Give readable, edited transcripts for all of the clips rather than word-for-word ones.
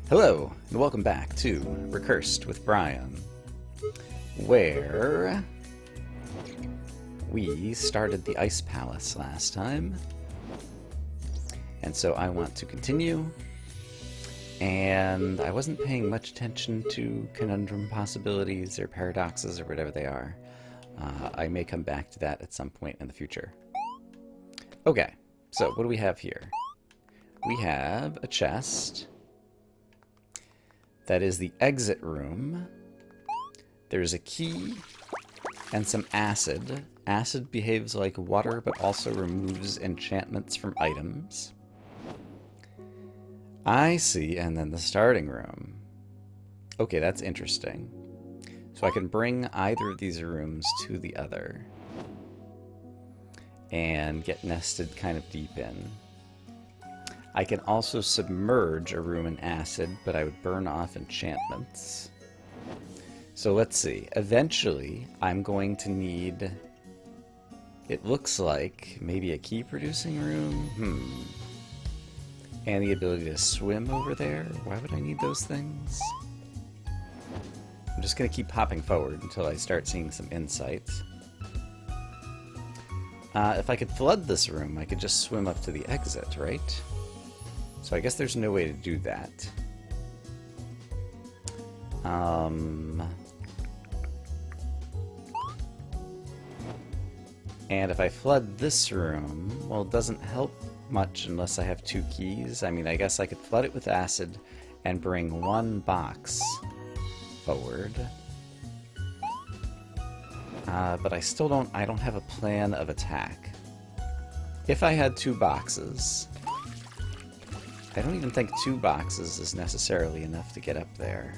Hello, and welcome back to Recursed with Brian, where we started the Ice Palace last time, and so I want to continue, and I wasn't paying much attention to conundrum possibilities or paradoxes or whatever they are. I may come back to that at some point in the future. Okay, so what do we have here? We have a chest. That is the exit room. There's a key and some acid. Acid behaves like water, but also removes enchantments from items. I see, and then the starting room. Okay, that's interesting. So I can bring either of these rooms to the other and get nested kind of deep in. I can also submerge a room in acid, but I would burn off enchantments. So let's see. Eventually, I'm going to need, it looks like, maybe a key-producing room? And the ability to swim over there? Why would I need those things? I'm just going to keep hopping forward until I start seeing some insights. If I could flood this room, I could just swim up to the exit, right? So I guess there's no way to do that. And if I flood this room, well, it doesn't help much unless I have two keys. I mean, I guess I could flood it with acid and bring one box forward. But I still don't have a plan of attack. If I had two boxes, I don't even think two boxes is necessarily enough to get up there.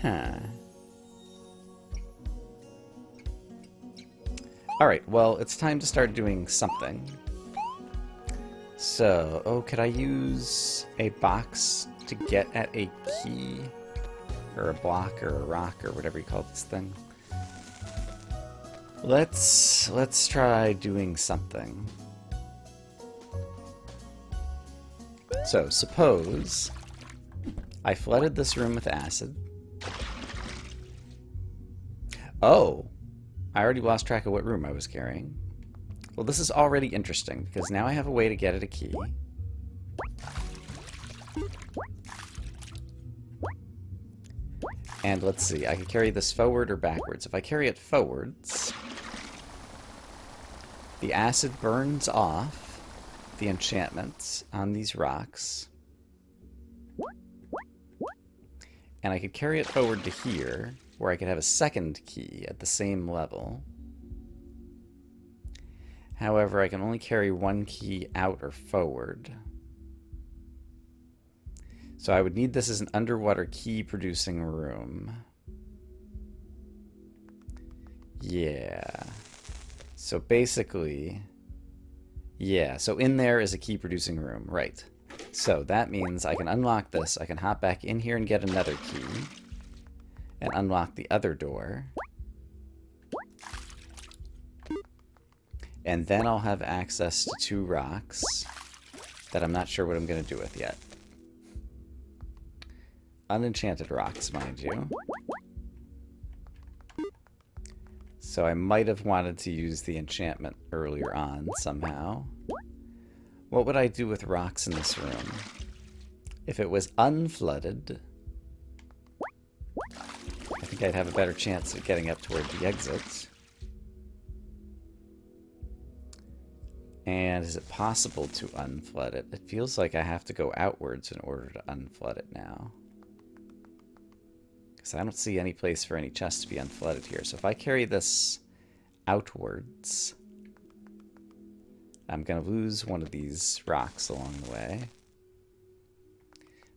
Huh. Alright, well, it's time to start doing something. So, could I use a box to get at a key? Or a block, or a rock, or whatever you call this thing? Let's try doing something. So, suppose I flooded this room with acid. Oh! I already lost track of what room I was carrying. Well, this is already interesting, because now I have a way to get at a key. And let's see, I can carry this forward or backwards. If I carry it forwards, the acid burns off the enchantments on these rocks. And I could carry it forward to here, where I could have a second key at the same level. However, I can only carry one key out or forward. So I would need this as an underwater key-producing room. Yeah. So basically, yeah, so in there is a key-producing room, right. So that means I can unlock this, I can hop back in here and get another key, and unlock the other door. And then I'll have access to two rocks that I'm not sure what I'm going to do with yet. Unenchanted rocks, mind you. So I might have wanted to use the enchantment earlier on somehow. What would I do with rocks in this room? If it was unflooded, I think I'd have a better chance of getting up toward the exit. And is it possible to unflood it? It feels like I have to go outwards in order to unflood it now. Because I don't see any place for any chests to be unflooded here. So if I carry this outwards, I'm going to lose one of these rocks along the way.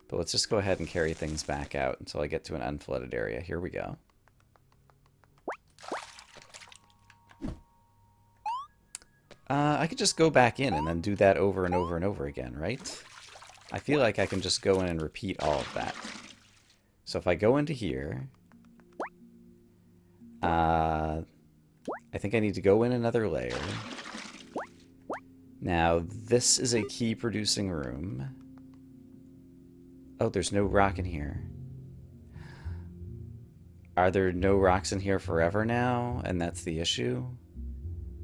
But let's just go ahead and carry things back out until I get to an unflooded area. Here we go. I could just go back in and then do that over and over and over again, right? I feel like I can just go in and repeat all of that. So if I go into here, I think I need to go in another layer. Now, this is a key-producing room. Oh, there's no rock in here. Are there no rocks in here forever now, and that's the issue?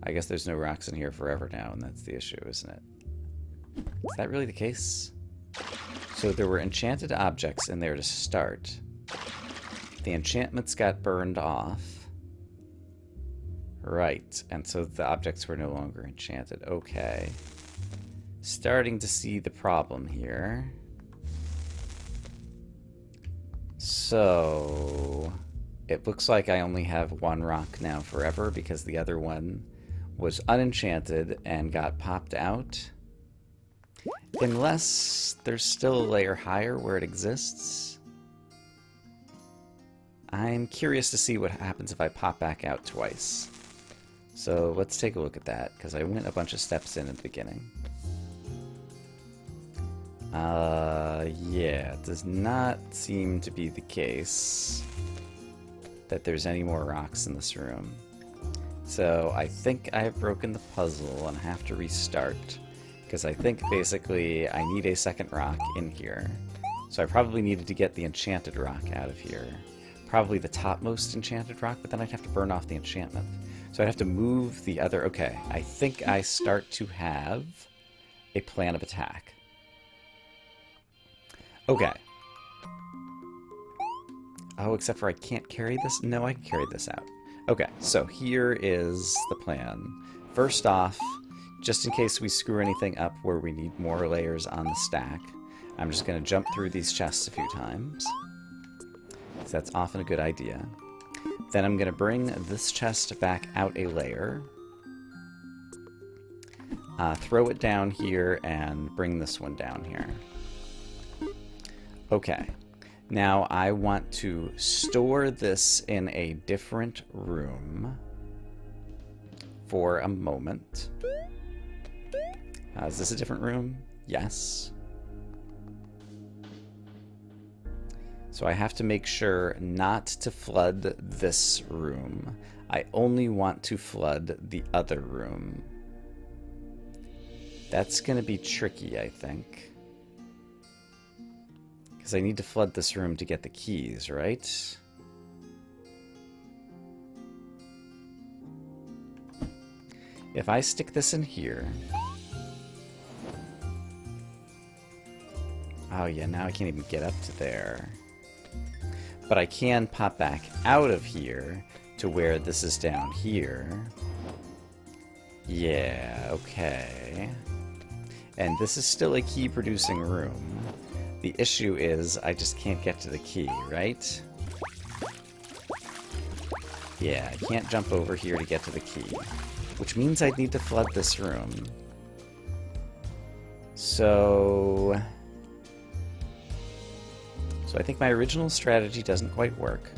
I guess there's no rocks in here forever now, and that's the issue, isn't it? Is that really the case? So there were enchanted objects in there to start. The enchantments got burned off. Right, and so the objects were no longer enchanted. Okay. Starting to see the problem here. So it looks like I only have one rock now forever because the other one was unenchanted and got popped out. Unless there's still a layer higher where it exists. I'm curious to see what happens if I pop back out twice. So let's take a look at that, because I went a bunch of steps in at the beginning. Yeah, it does not seem to be the case that there's any more rocks in this room. So I think I have broken the puzzle and have to restart, because I think basically I need a second rock in here. So I probably needed to get the enchanted rock out of here. Probably the topmost enchanted rock, but then I'd have to burn off the enchantment. So I'd have to move the other... Okay, I think I start to have a plan of attack. Okay. Oh, except for I can't carry this? No, I can carry this out. Okay, so here is the plan. First off, just in case we screw anything up where we need more layers on the stack, I'm just going to jump through these chests a few times. So that's often a good idea. Then I'm going to bring this chest back out a layer. Throw it down here and bring this one down here. Okay. Now I want to store this in a different room for a moment. Is this a different room? Yes. So I have to make sure not to flood this room. I only want to flood the other room. That's going to be tricky, I think. Because I need to flood this room to get the keys, right? If I stick this in here... Oh yeah, now I can't even get up to there. But I can pop back out of here to where this is down here. Yeah, okay. And this is still a key-producing room. The issue is I just can't get to the key, right? Yeah, I can't jump over here to get to the key. Which means I'd need to flood this room. So I think my original strategy doesn't quite work.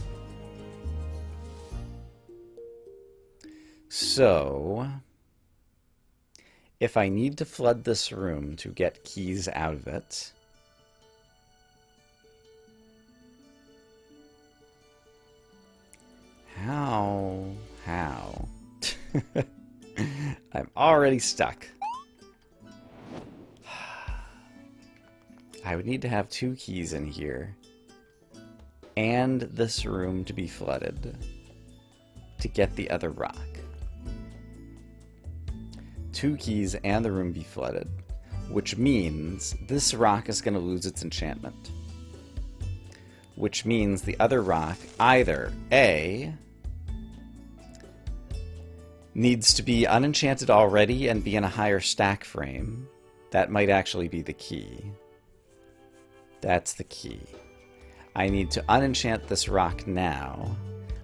So if I need to flood this room to get keys out of it, how? I'm already stuck. I would need to have 2 keys in here and this room to be flooded to get the other rock. 2 keys and the room be flooded, which means this rock is going to lose its enchantment. Which means the other rock either A, needs to be unenchanted already and be in a higher stack frame. That might actually be the key. That's the key. I need to unenchant this rock now,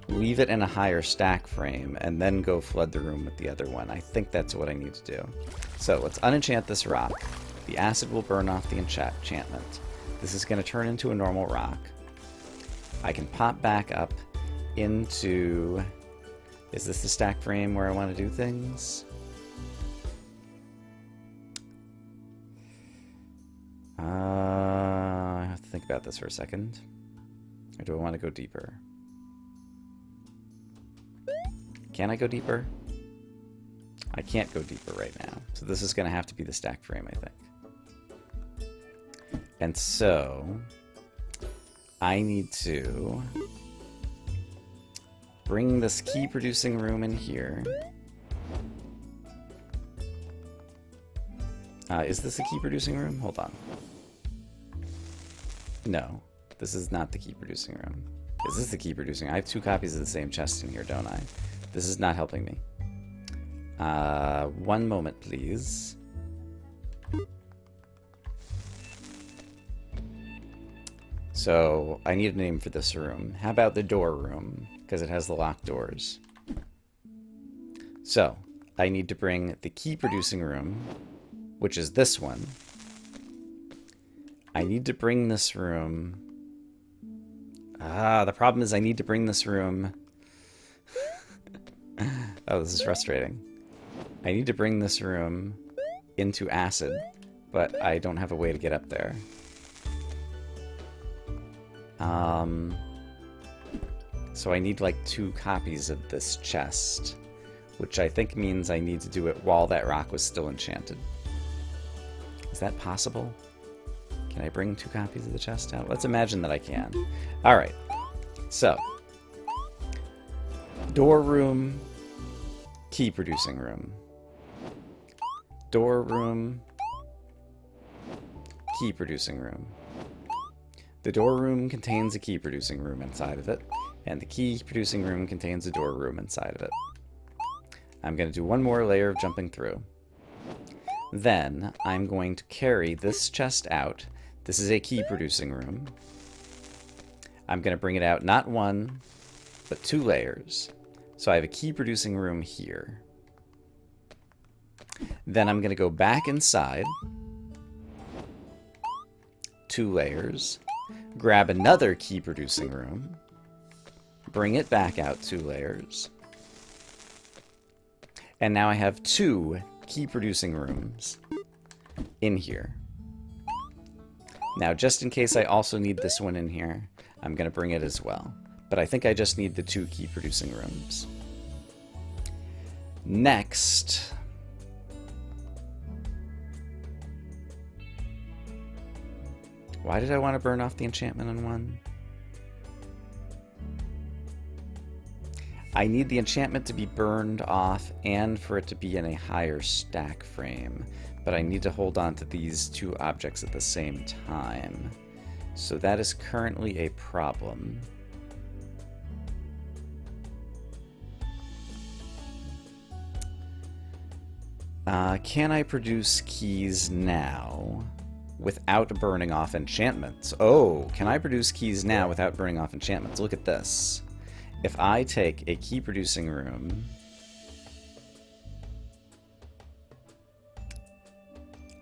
leave it in a higher stack frame, and then go flood the room with the other one. I think that's what I need to do. So let's unenchant this rock. The acid will burn off the enchantment. This is going to turn into a normal rock. I can pop back up into... Is this the stack frame where I want to do things? I have to think about this for a second. Or do I want to go deeper? Can I go deeper? I can't go deeper right now. So this is going to have to be the stack frame, I think. And so I need to bring this key producing room in here. Is this a key producing room? Hold on. No, this is not the key producing room. Is this the key producing? I have 2 copies of the same chest in here, don't I? This is not helping me. 1 moment, please. So, I need a name for this room. How about the door room? Because it has the locked doors. So, I need to bring the key producing room, which is this one. I need to bring this room... the problem is I need to bring this room... Oh, this is frustrating. I need to bring this room into acid, but I don't have a way to get up there. So I need like 2 copies of this chest, which I think means I need to do it while that rock was still enchanted. Is that possible? Can I bring 2 copies of the chest out? Let's imagine that I can. Alright, so door room, key producing room. Door room, key producing room. The door room contains a key producing room inside of it, and the key producing room contains a door room inside of it. I'm going to do 1 more layer of jumping through. Then I'm going to carry this chest out. This is a key producing room. I'm going to bring it out not 1, but 2 layers. So I have a key producing room here. Then I'm going to go back inside, 2 layers, grab another key producing room, bring it back out 2 layers, and now I have 2 key producing rooms in here. Now, just in case I also need this one in here, I'm going to bring it as well. But I think I just need the 2 key producing rooms. Next, why did I want to burn off the enchantment on 1? I need the enchantment to be burned off and for it to be in a higher stack frame, but I need to hold on to these 2 objects at the same time. So that is currently a problem. Can I produce keys now without burning off enchantments? Oh, can I produce keys now without burning off enchantments? Look at this. If I take a key producing room,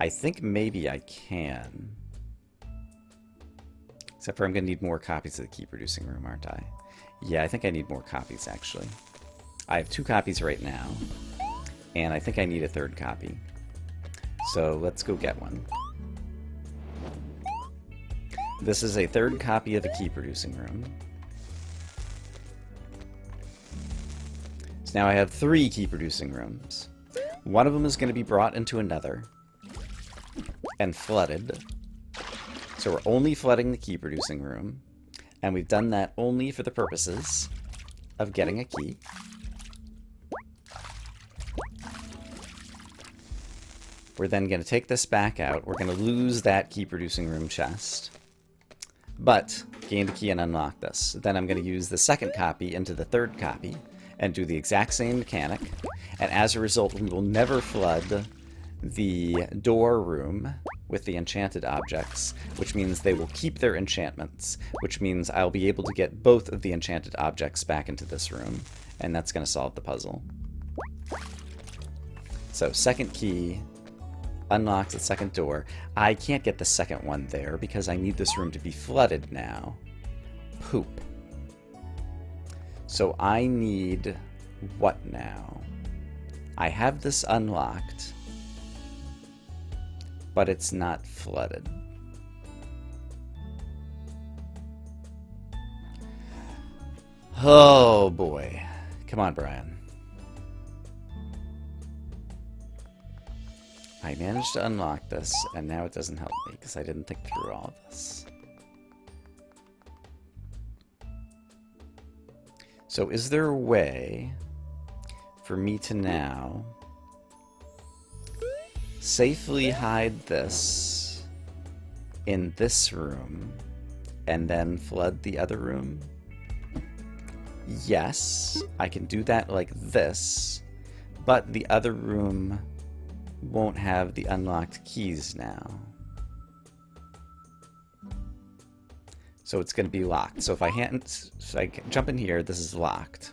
I think maybe I can. Except for I'm going to need more copies of the key producing room, aren't I? Yeah, I think I need more copies, actually. I have 2 copies right now, and I think I need a 3rd copy. So let's go get one. This is a 3rd copy of the key producing room. So now I have 3 key producing rooms. One of them is going to be brought into another and flooded. So we're only flooding the key producing room, and we've done that only for the purposes of getting a key. We're then going to take this back out. We're going to lose that key producing room chest, but gain the key and unlock this. Then I'm going to use the 2nd copy into the 3rd copy and do the exact same mechanic, and as a result we will never flood the door room with the enchanted objects, which means they will keep their enchantments, which means I'll be able to get both of the enchanted objects back into this room, and that's going to solve the puzzle. So 2nd key unlocks the 2nd door. I can't get the 2nd one there because I need this room to be flooded now. Poop. So I need what now? I have this unlocked, but it's not flooded. Oh boy. Come on, Brian. I managed to unlock this, and now it doesn't help me because I didn't think through all of this. So is there a way for me to now safely hide this in this room and then flood the other room? Yes, I can do that like this, but the other room won't have the unlocked keys now. So it's going to be locked. So if I jump in here, this is locked.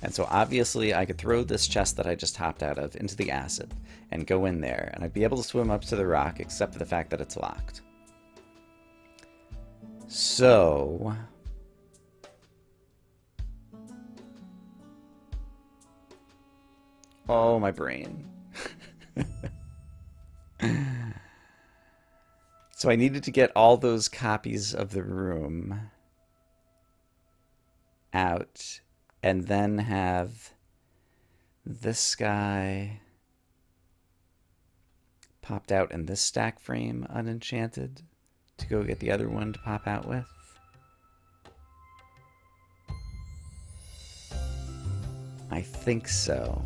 And so obviously I could throw this chest that I just hopped out of into the acid and go in there, and I'd be able to swim up to the rock except for the fact that it's locked. So oh, my brain. So I needed to get all those copies of the room out and then have this guy popped out and this stack frame unenchanted to go get the other one to pop out with. I think so.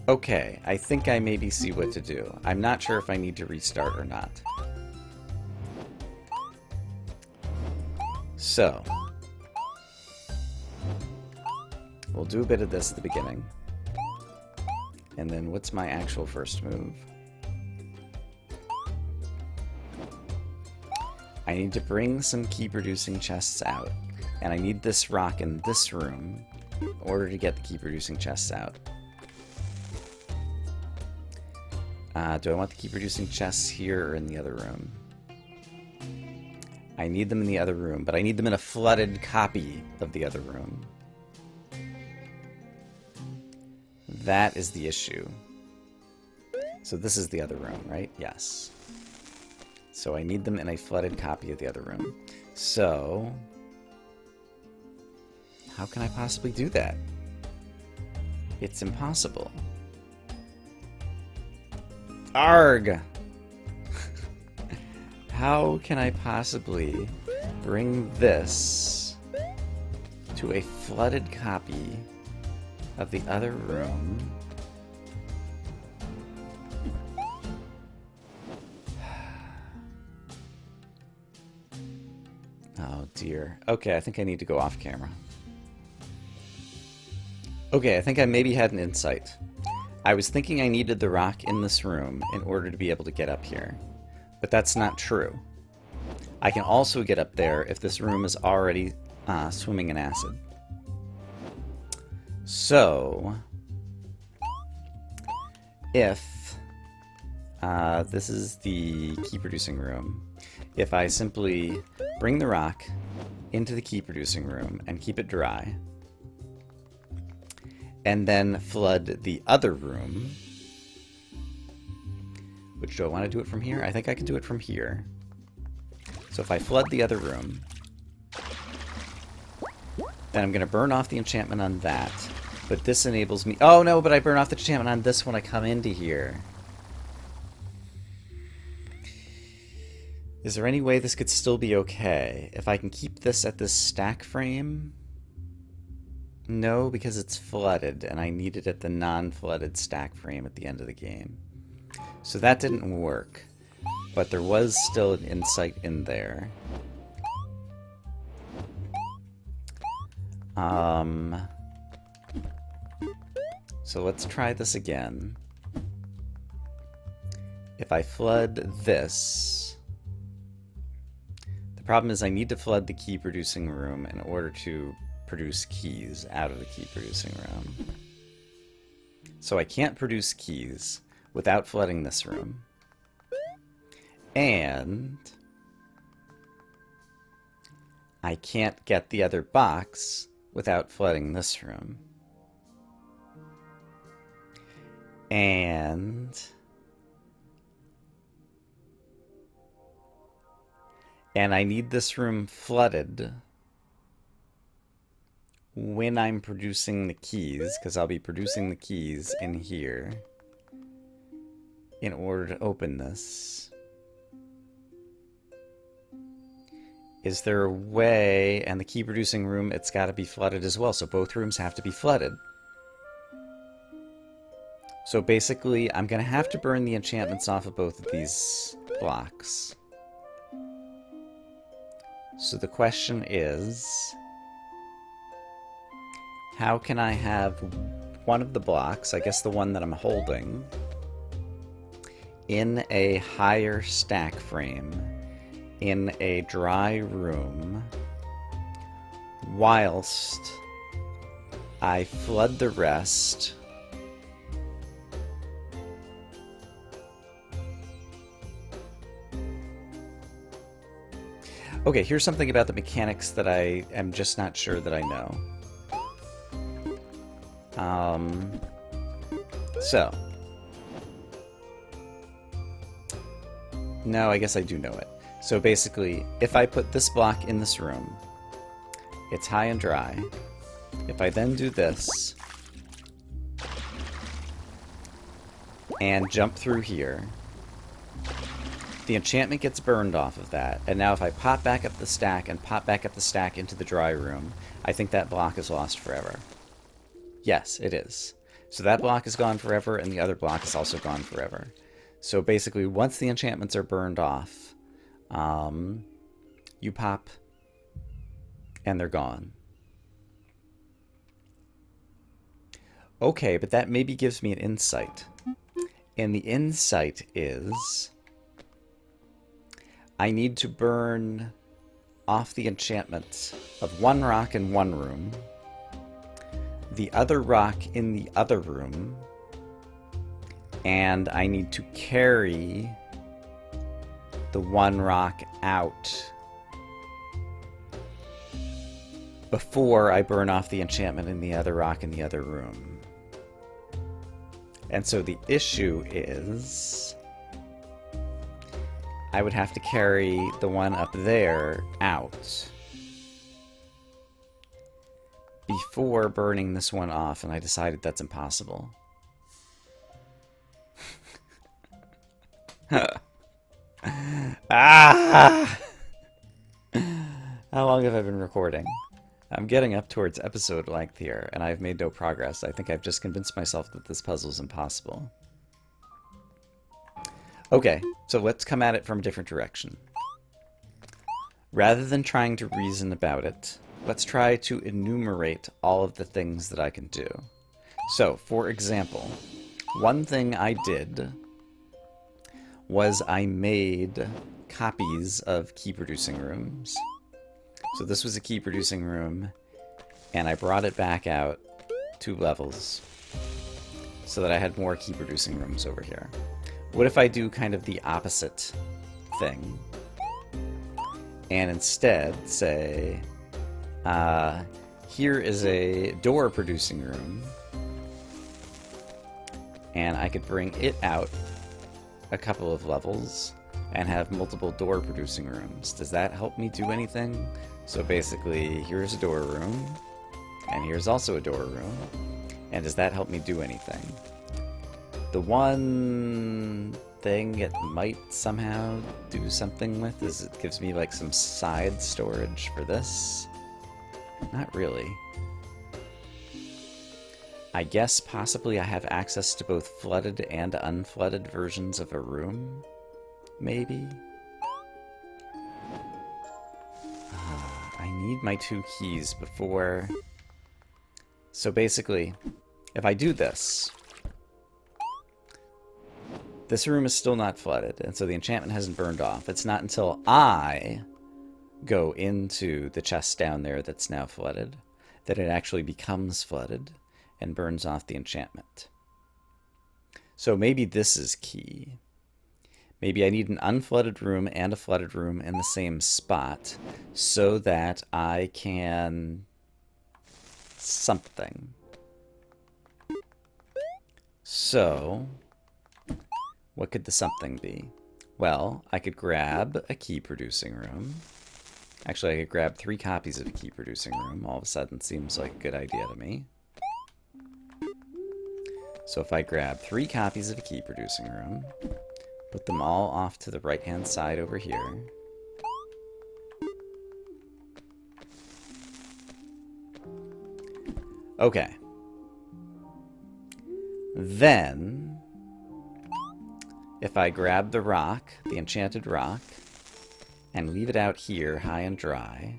Okay, I think I maybe see what to do. I'm not sure if I need to restart or not. So, we'll do a bit of this at the beginning. And then what's my actual first move? I need to bring some key-producing chests out. And I need this rock in this room in order to get the key-producing chests out. Do I want the key-producing chests here or in the other room? I need them in the other room, but I need them in a flooded copy of the other room. That is the issue. So this is the other room, right? Yes. So I need them in a flooded copy of the other room. So how can I possibly do that? It's impossible. Arg! How can I possibly bring this to a flooded copy of the other room? Oh dear. Okay, I think I need to go off camera. Okay, I think I maybe had an insight. I was thinking I needed the rock in this room in order to be able to get up here. But that's not true. I can also get up there if this room is already swimming in acid. So, if this is the key-producing room, if I simply bring the rock into the key-producing room and keep it dry, and then flood the other room. Which, do I want to do it from here? I think I can do it from here. So if I flood the other room, then I'm going to burn off the enchantment on that. But this enables me... Oh no, but I burn off the enchantment on this when I come into here. Is there any way this could still be okay? If I can keep this at this stack frame... No, because it's flooded, and I need it at the non-flooded stack frame at the end of the game. So that didn't work, but there was still an insight in there. So let's try this again. If I flood this... The problem is I need to flood the key-producing room in order to produce keys out of the key-producing room. So I can't produce keys without flooding this room. And I can't get the other box without flooding this room. And I need this room flooded when I'm producing the keys, because I'll be producing the keys in here. in order to open this. Is there a way, and the key producing room, it's got to be flooded as well, so both rooms have to be flooded. So basically, I'm going to have to burn the enchantments off of both of these blocks. So the question is, how can I have one of the blocks, I guess the one that I'm holding, in a higher stack frame, in a dry room, whilst I flood the rest Okay, here's something about the mechanics that I am just not sure that I know. No, I guess I do know it. So basically, if I put this block in this room, it's high and dry. If I then do this, and jump through here, the enchantment gets burned off of that, and now if I pop back up the stack and pop back up the stack into the dry room, I think that block is lost forever. Yes, it is. So that block is gone forever, and the other block is also gone forever. So basically, once the enchantments are burned off, you pop, and they're gone. Okay, but that maybe gives me an insight. And the insight is, I need to burn off the enchantments of one rock in one room, the other rock in the other room, and I need to carry the one rock out before I burn off the enchantment in the other rock in the other room. And so the issue is, I would have to carry the one up there out before burning this one off, and I decided that's impossible. Ah! How long have I been recording? I'm getting up towards episode length here, and I've made no progress. I think I've just convinced myself that this puzzle is impossible. Okay, so let's come at it from a different direction. Rather than trying to reason about it, let's try to enumerate all of the things that I can do. So, for example, one thing I did was I made copies of key-producing rooms. So this was a key-producing room, and I brought it back out 2 levels so that I had more key-producing rooms over here. What if I do kind of the opposite thing, and instead say, here is a door-producing room, and I could bring it out a couple of levels and have multiple door-producing rooms. Does that help me do anything? So basically, here's a door room, and here's also a door room, and does that help me do anything? The one thing it might somehow do something with is it gives me like some side storage for this. Not really. I guess possibly I have access to both flooded and unflooded versions of a room? Maybe? I need my 2 keys before... So basically, if I do this, this room is still not flooded, and so the enchantment hasn't burned off. It's not until I go into the chest down there that's now flooded that it actually becomes flooded and burns off the enchantment. So maybe this is key. Maybe I need an unflooded room and a flooded room in the same spot so that I can... something. So, what could the something be? Well, I could grab a key-producing room. Actually, I could grab 3 copies of a key-producing room. All of a sudden, seems like a good idea to me. So if I grab 3 copies of a key producing room, put them all off to the right-hand side over here. Okay. Then, if I grab the rock, the enchanted rock, and leave it out here high and dry,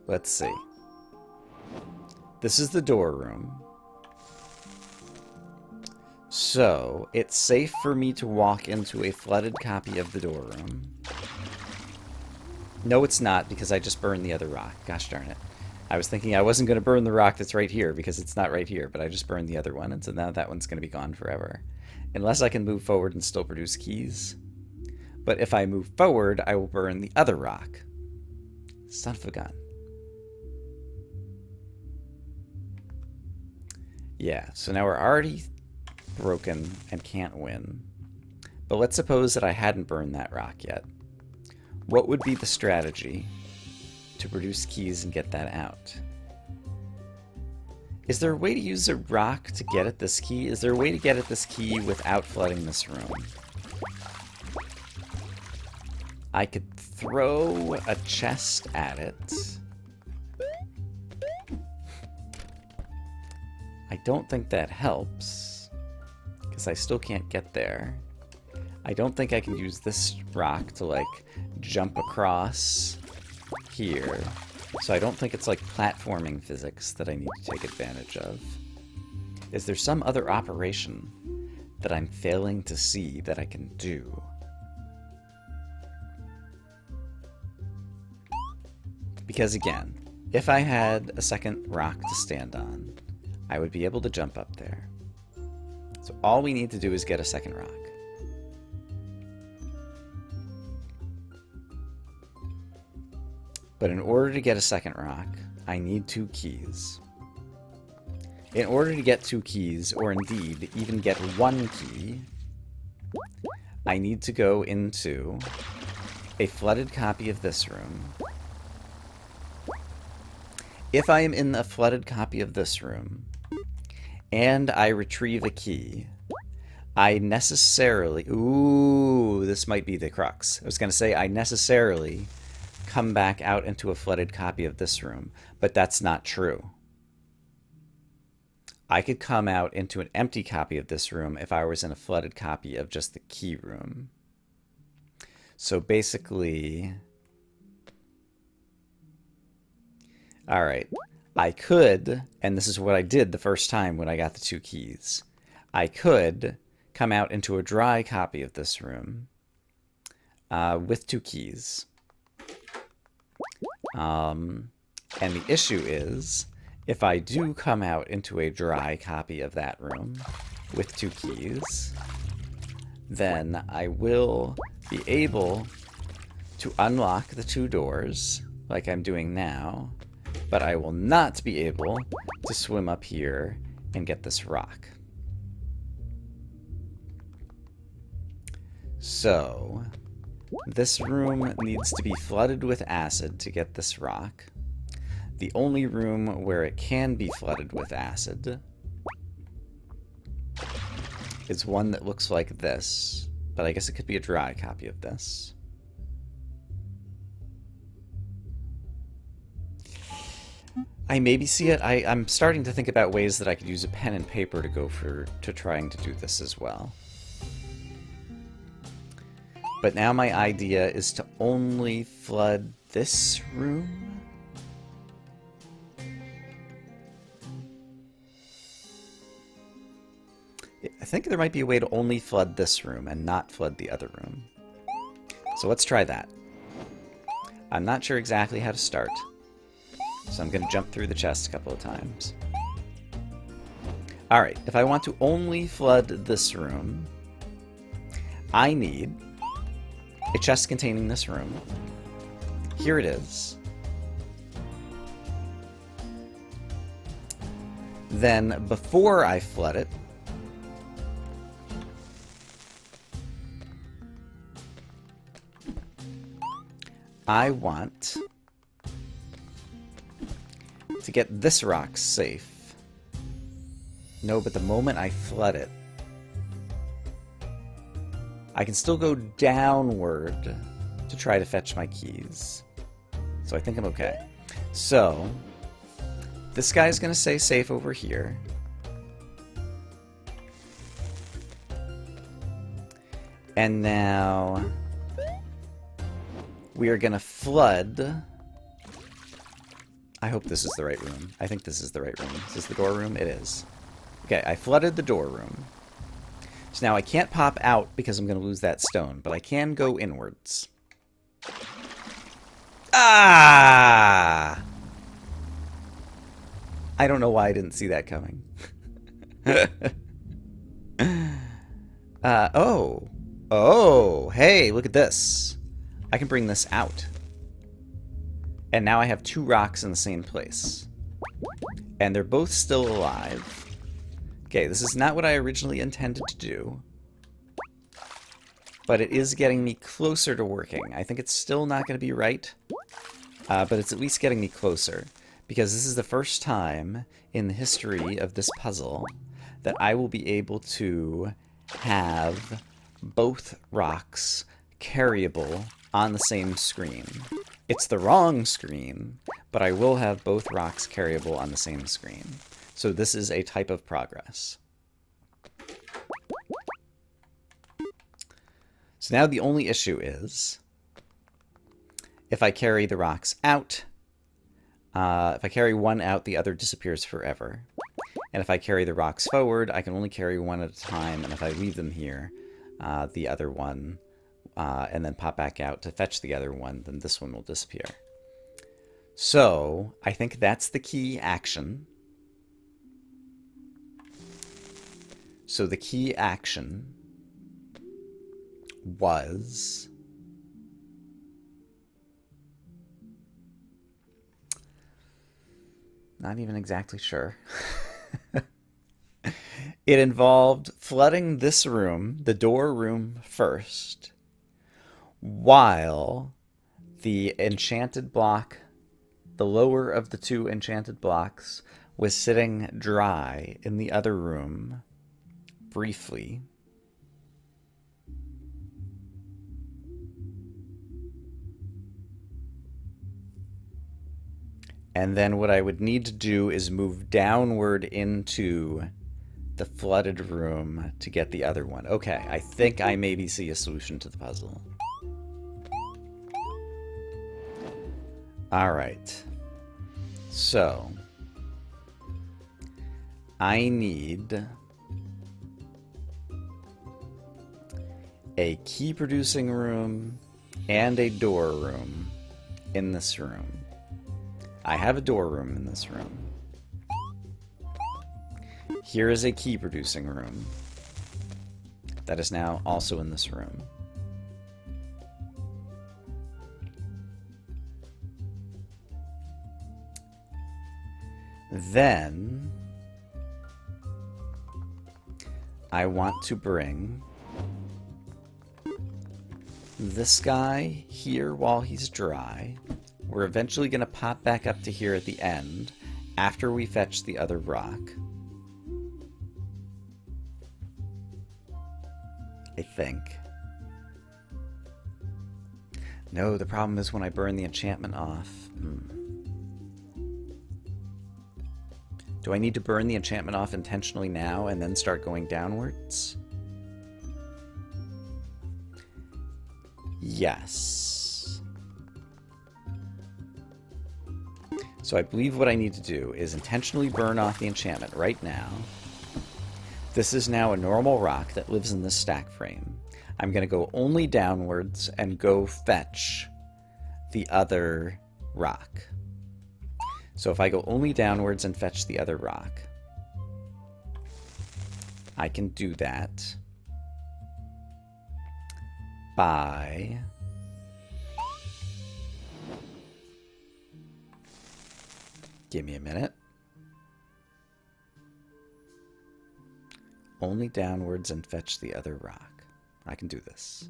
let's see. This is the door room. So, it's safe for me to walk into a flooded copy of the door room. No, it's not, because I just burned the other rock. Gosh darn it. I was thinking I wasn't going to burn the rock that's right here, because it's not right here, but I just burned the other one, and so now that one's going to be gone forever. Unless I can move forward and still produce keys. But if I move forward, I will burn the other rock. Son of a gun. Yeah, so now we're already broken and can't win. But let's suppose that I hadn't burned that rock yet. What would be the strategy to produce keys and get that out? Is there a way to use a rock to get at this key? Is there a way to get at this key without flooding this room? I could throw a chest at it. I don't think that helps, because I still can't get there. I don't think I can use this rock to, like, jump across here. So I don't think it's, like, platforming physics that I need to take advantage of. Is there some other operation that I'm failing to see that I can do? Because, again, if I had a second rock to stand on, I would be able to jump up there. So all we need to do is get a second rock. But in order to get a second rock, I need 2 keys. In order to get 2 keys, or indeed even get 1 key, I need to go into a flooded copy of this room. If I am in a flooded copy of this room, and I retrieve a key, I necessarily... Ooh, this might be the crux. I was going to say I necessarily come back out into a flooded copy of this room, but that's not true. I could come out into an empty copy of this room if I was in a flooded copy of just the key room. So basically... Alright, I could, and this is what I did the first time when I got the 2 keys, I could come out into a dry copy of this room with 2 keys. And the issue is, if I do come out into a dry copy of that room with 2 keys, then I will be able to unlock the 2 doors, like I'm doing now, but I will not be able to swim up here and get this rock. So, this room needs to be flooded with acid to get this rock. The only room where it can be flooded with acid is one that looks like this, but I guess it could be a dry copy of this. I maybe see it. I'm starting to think about ways that I could use a pen and paper to go to trying to do this as well. But now my idea is to only flood this room. I think there might be a way to only flood this room and not flood the other room. So let's try that. I'm not sure exactly how to start, so I'm going to jump through the chest a couple of times. Alright, if I want to only flood this room, I need a chest containing this room. Here it is. Then, before I flood it, I want to get this rock safe. No, but the moment I flood it, I can still go downward to try to fetch my keys. So I think I'm okay. So, this guy's going to stay safe over here. And now we are going to flood. I hope this is the right room. I think this is the right room. Is this the door room? It is. Okay, I flooded the door room. So now I can't pop out because I'm going to lose that stone, but I can go inwards. Ah! I don't know why I didn't see that coming. Oh, hey, look at this. I can bring this out. And now I have 2 rocks in the same place. And they're both still alive. Okay, this is not what I originally intended to do. But it is getting me closer to working. I think it's still not going to be right. But it's at least getting me closer. Because this is the first time in the history of this puzzle that I will be able to have both rocks carryable on the same screen. It's the wrong screen, but I will have both rocks carryable on the same screen. So this is a type of progress. So now the only issue is, if I carry the rocks out, if I carry one out, the other disappears forever. And if I carry the rocks forward, I can only carry one at a time, and if I leave them here, the other one, and then pop back out to fetch the other one, then this one will disappear. So, I think that's the key action. So the key action was... not even exactly sure. It involved flooding this room, the door room, first, while the enchanted block, the lower of the 2 enchanted blocks, was sitting dry in the other room briefly. And then what I would need to do is move downward into the flooded room to get the other one. Okay, I think I maybe see a solution to the puzzle. Alright. So, I need a key producing room and a door room in this room. I have a door room in this room. Here is a key producing room that is now also in this room. Then I want to bring this guy here while he's dry. We're eventually going to pop back up to here at the end after we fetch the other rock. I think. No, the problem is when I burn the enchantment off. Do I need to burn the enchantment off intentionally now and then start going downwards? Yes. So I believe what I need to do is intentionally burn off the enchantment right now. This is now a normal rock that lives in this stack frame. I'm going to go only downwards and go fetch the other rock. So if I go only downwards and fetch the other rock, I can do that by give me a minute. Only downwards and fetch the other rock. I can do this.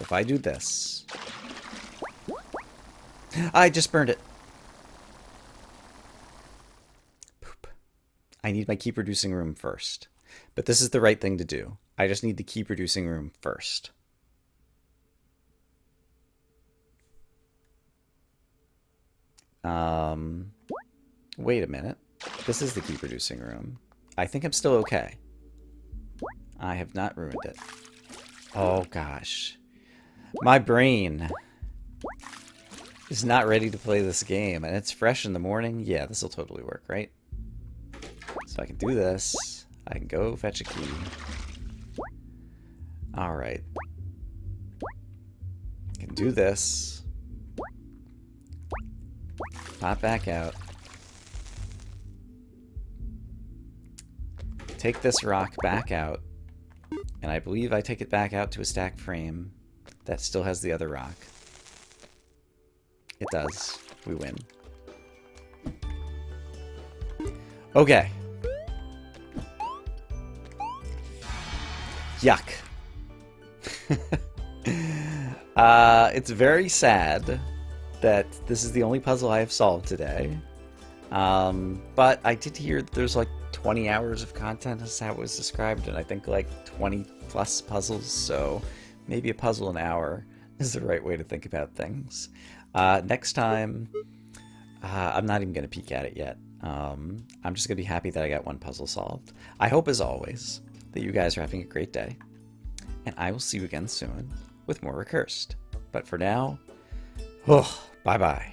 if I do this... I just burned it. Poop. I need my keep reducing room first. But this is the right thing to do. I just need the keep reducing room first. Wait a minute. This is the keep reducing room. I think I'm still okay. I have not ruined it. Oh gosh. My brain is not ready to play this game, and it's fresh in the morning. Yeah, this will totally work, right? So I can do this. I can go fetch a key. Alright. I can do this. Pop back out. Take this rock back out. And I believe I take it back out to a stack frame that still has the other rock. It does. We win. Okay. Yuck. It's very sad that this is the only puzzle I have solved today. But I did hear there's like 20 hours of content as how it was described, and I think like 20 plus puzzles, so maybe a puzzle an hour is the right way to think about things. Next time, I'm not even going to peek at it yet. I'm just going to be happy that I got one puzzle solved. I hope, as always, that you guys are having a great day, and I will see you again soon with more Recursed. But for now, bye-bye.